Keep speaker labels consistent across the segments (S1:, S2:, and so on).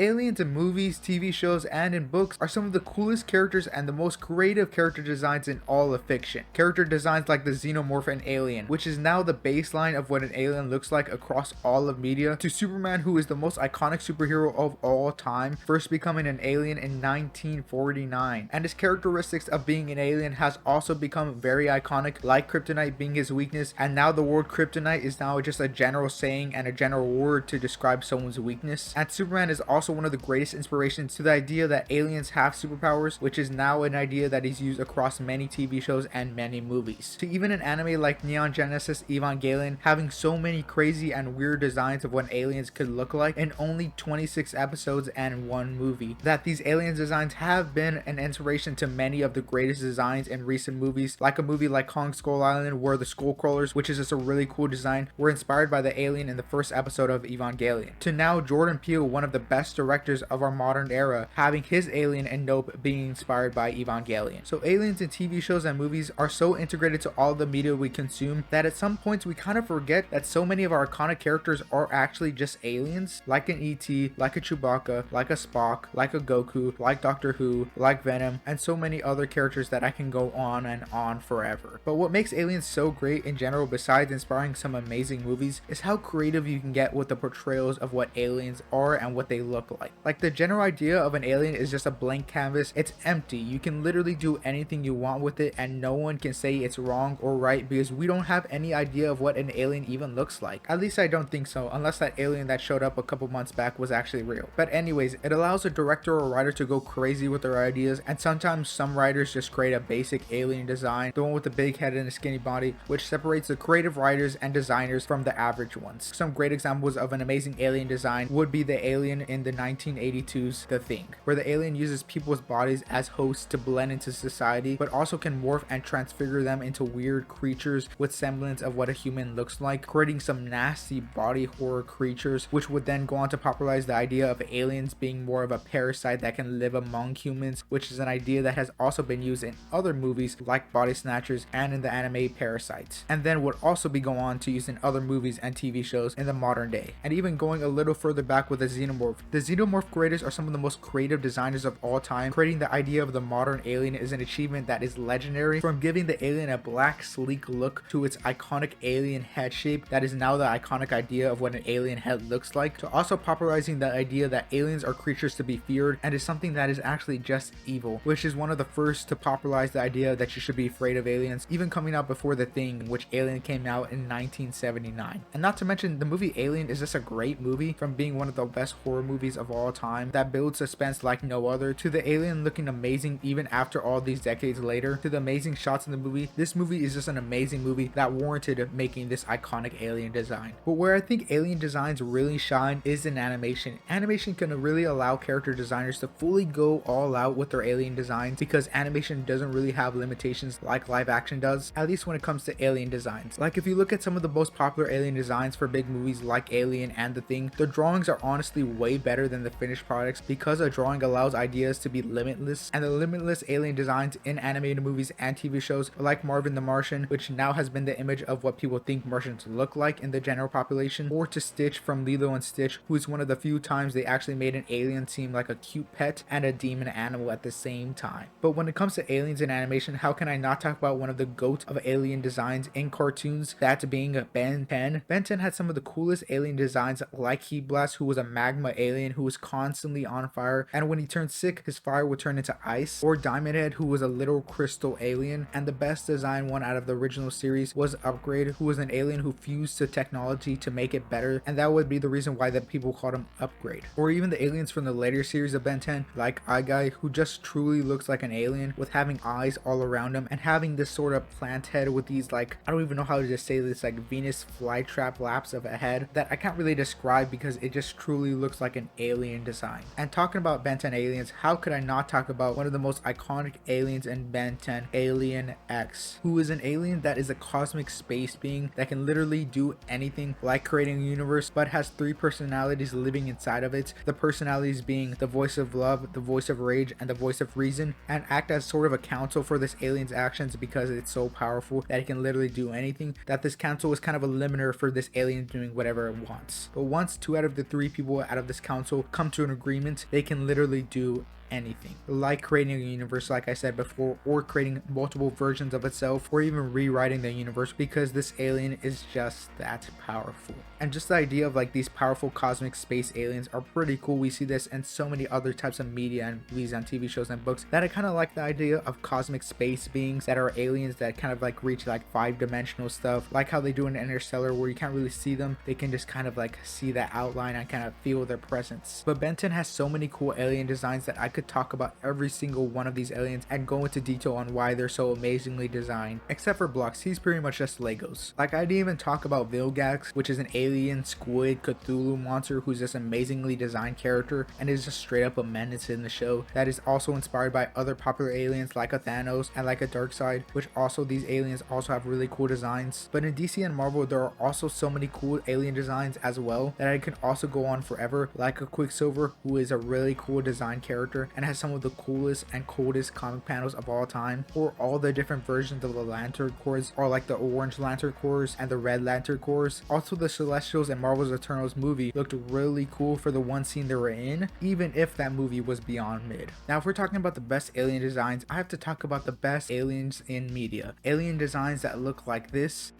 S1: aliens in movies, TV shows, and in books are some of the coolest characters and the most creative character designs in all of fiction. Character designs like the xenomorph in Alien, which is now the baseline of what an alien looks like across all of media, to Superman, who is the most iconic superhero of all time, first becoming an alien in 1949. And his characteristics of being an alien has also become very iconic, like kryptonite being his weakness, and now the word kryptonite is now just a general saying and a general word to describe someone's weakness. And Superman is also one of the greatest inspirations to the idea that aliens have superpowers, which is now an idea that is used across many TV shows and many movies. To even an anime like Neon Genesis Evangelion having so many crazy and weird designs of what aliens could look like in only 26 episodes and one movie. That these alien designs have been an inspiration to many of the greatest designs in recent movies, like a movie like Kong Skull Island, where the skull crawlers, which is just a really cool design, were inspired by the alien in the first episode of Evangelion. To now Jordan Peele, one of the best directors of our modern era, having his alien in Nope being inspired by Evangelion. So aliens in TV shows and movies are so integrated to all the media we consume that at some points we kind of forget that so many of our iconic characters are actually just aliens, like an ET, like a Chewbacca, like a Spock, like a Goku, like Doctor Who, like Venom, and so many other characters that I can go on and on forever. But what makes aliens so great in general, besides inspiring some amazing movies, is how creative you can get with the portrayals of what aliens are and what they look like. Like, the general idea of an alien is just a blank canvas. It's empty. You can literally do anything you want with it and no one can say it's wrong or right, because we don't have any idea of what an alien even looks like. At least I don't think so, unless that alien that showed up a couple months back was actually real. But anyways, it allows a director or writer to go crazy with their ideas, and sometimes some writers just create a basic alien design, the one with the big head and a skinny body, which separates the creative writers and designers from the average ones. Some great examples of an amazing alien design would be the alien in the 1982's The Thing, where the alien uses people's bodies as hosts to blend into society, but also can morph and transfigure them into weird creatures with semblance of what a human looks like, creating some nasty body horror creatures, which would then go on to popularize the idea of aliens being more of a parasite that can live among humans, which is an idea that has also been used in other movies like Body Snatchers and in the anime Parasites, and then would also be go on to use in other movies and TV shows in the modern day. And even going a little further back with the xenomorph. The xenomorph creators are some of the most creative designers of all time. Creating the idea of the modern alien is an achievement that is legendary, from giving the alien a black sleek look to its iconic alien head shape that is now the iconic idea of what an alien head looks like, to also popularizing the idea that aliens are creatures to be feared and is something that is actually just evil, which is one of the first to popularize the idea that you should be afraid of aliens, even coming out before The Thing, which Alien came out in 1979. And not to mention, the movie Alien is just a great movie, from being one of the best horror movies of all time that builds suspense like no other, to the alien looking amazing even after all these decades later, to the amazing shots in the movie. This movie is just an amazing movie that warranted making this iconic alien design. But where I think alien designs really shine is in animation. Animation can really allow character designers to fully go all out with their alien designs, because animation doesn't really have limitations like live action does, at least when it comes to alien designs. Like, if you look at some of the most popular alien designs for big movies like Alien and The Thing, the drawings are honestly way better than the finished products, because a drawing allows ideas to be limitless. And the limitless alien designs in animated movies and TV shows like Marvin the Martian, which now has been the image of what people think Martians look like in the general population, or to Stitch from Lilo and Stitch, who is one of the few times they actually made an alien seem like a cute pet and a demon animal at the same time. But when it comes to aliens in animation, how can I not talk about one of the GOAT of alien designs in cartoons, that being Ben 10. Ben 10 had some of the coolest alien designs, like Heat Blast, who was a magma alien who was constantly on fire, and when he turned sick, his fire would turn into ice, or Diamond Head, who was a literal crystal alien. And the best design one out of the original series was Upgrade, who was an alien who fused to technology to make it better, and that would be the reason why that people called him Upgrade. Or even the aliens from the later series of Ben 10, like Eye Guy, who just truly looks like an alien with having eyes all around him and having this sort of plant head with these, like, I don't even know how to just say this, like Venus flytrap laps of a head that I can't really describe, because it just truly looks like an alien design. And talking about Ben 10 aliens, how could I not talk about one of the most iconic aliens in Ben 10, Alien X, who is an alien that is a cosmic space being that can literally do anything, like creating a universe, but has three personalities living inside of it. The personalities being the voice of love, the voice of rage, and the voice of reason, and act as sort of a counsel for this alien's actions, because it's so powerful that it can literally do anything, that this council is kind of a limiter for this alien doing whatever it wants. But once 2 out of the 3 people out of this council council come to an agreement, they can literally do anything, like creating a universe like I said before, or creating multiple versions of itself, or even rewriting the universe, because this alien is just that powerful. And just the idea of like these powerful cosmic space aliens are pretty cool. We see this in so many other types of media and movies and TV shows and books, that I kind of like the idea of cosmic space beings that are aliens that kind of like reach like 5-dimensional stuff, like how they do in Interstellar, where you can't really see them, they can just kind of like see that outline and kind of feel their presence. But Ben 10 has so many cool alien designs that I could talk about every single one of these aliens and go into detail on why they're so amazingly designed. Except for Blocks, he's pretty much just Legos. Like, I didn't even talk about Vilgax, which is an alien squid Cthulhu monster who's this amazingly designed character and is just straight up a menace in the show, that is also inspired by other popular aliens like a Thanos and like a Darkseid, which also these aliens also have really cool designs. But in DC and Marvel, there are also so many cool alien designs as well that I can also go on forever, like a Quicksilver, who is a really cool design character and has some of the coolest and coldest comic panels of all time, or all the different versions of the Lantern Corps, or like the Orange Lantern Corps and the Red Lantern Corps. Also, the Celestials and Marvel's Eternals movie looked really cool for the one scene they were in, even if that movie was beyond mid. Now, if we're talking about the best alien designs, I have to talk about the best aliens in media. Alien designs that look like this,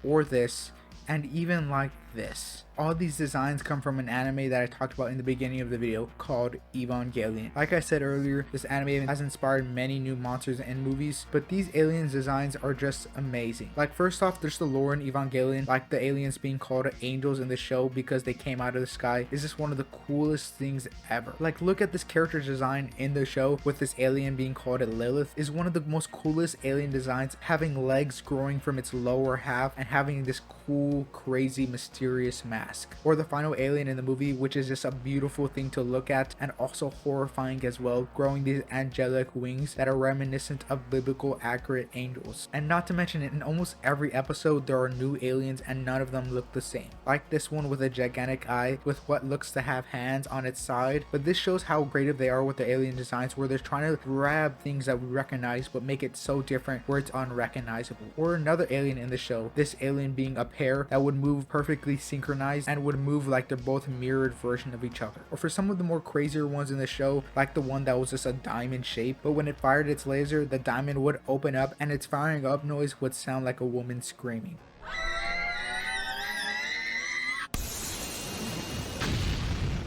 S1: or this, and even like this. All these designs come from an anime that I talked about in the beginning of the video called Evangelion. Like I said earlier, this anime has inspired many new monsters and movies, but these aliens designs are just amazing. Like, first off, there's the lore in Evangelion, like the aliens being called angels in the show because they came out of the sky is just one of the coolest things ever. Like, look at this character design in the show with this alien being called a Lilith, is one of the most coolest alien designs, having legs growing from its lower half and having this cool, crazy, mysterious mask. Or the final alien in the movie, which is just a beautiful thing to look at and also horrifying as well, growing these angelic wings that are reminiscent of biblical accurate angels. And not to mention, in almost every episode there are new aliens and none of them look the same, like this one with a gigantic eye with what looks to have hands on its side. But this shows how creative they are with the alien designs, where they're trying to grab things that we recognize but make it so different where it's unrecognizable. Or another alien in the show, this alien being a pair that would move perfectly synchronized and would move like they're both mirrored version of each other. Or for some of the more crazier ones in the show, like the one that was just a diamond shape, but when it fired its laser, the diamond would open up and its firing up noise would sound like a woman screaming.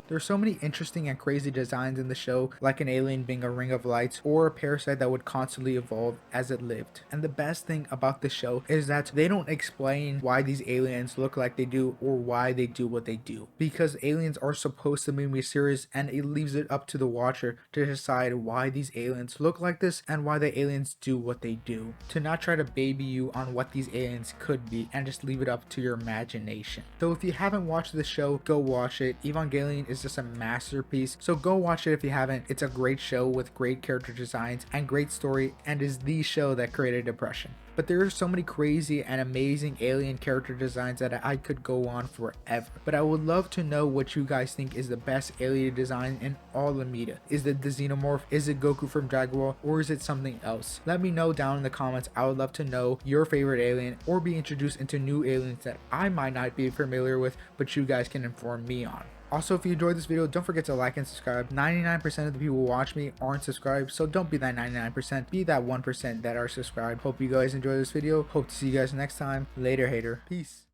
S1: There's so many interesting and crazy designs in the show, like an alien being a ring of lights, or a parasite that would constantly evolve as it lived. And the best thing about the show is that they don't explain why these aliens look like they do or why they do what they do, because aliens are supposed to be mysterious, and it leaves it up to the watcher to decide why these aliens look like this and why the aliens do what they do, to not try to baby you on what these aliens could be and just leave it up to your imagination. So if you haven't watched the show, go watch it. Evangelion is just a masterpiece, so go watch it if you haven't. It's a great show with great character designs and great story, and is the show that created depression. But there are so many crazy and amazing alien character designs that I could go on forever. But I would love to know what you guys think is the best alien design in all the media. Is it the xenomorph? Is it Goku from Dragon Ball? Or is it something else? Let me know down in the comments. I would love to know your favorite alien, or be introduced into new aliens that I might not be familiar with, but you guys can inform me on. Also, if you enjoyed this video, don't forget to like and subscribe. 99% of the people who watch me aren't subscribed, so don't be that 99%, be that 1% that are subscribed. Hope you guys enjoyed this video. Hope to see you guys next time. Later, hater. Peace.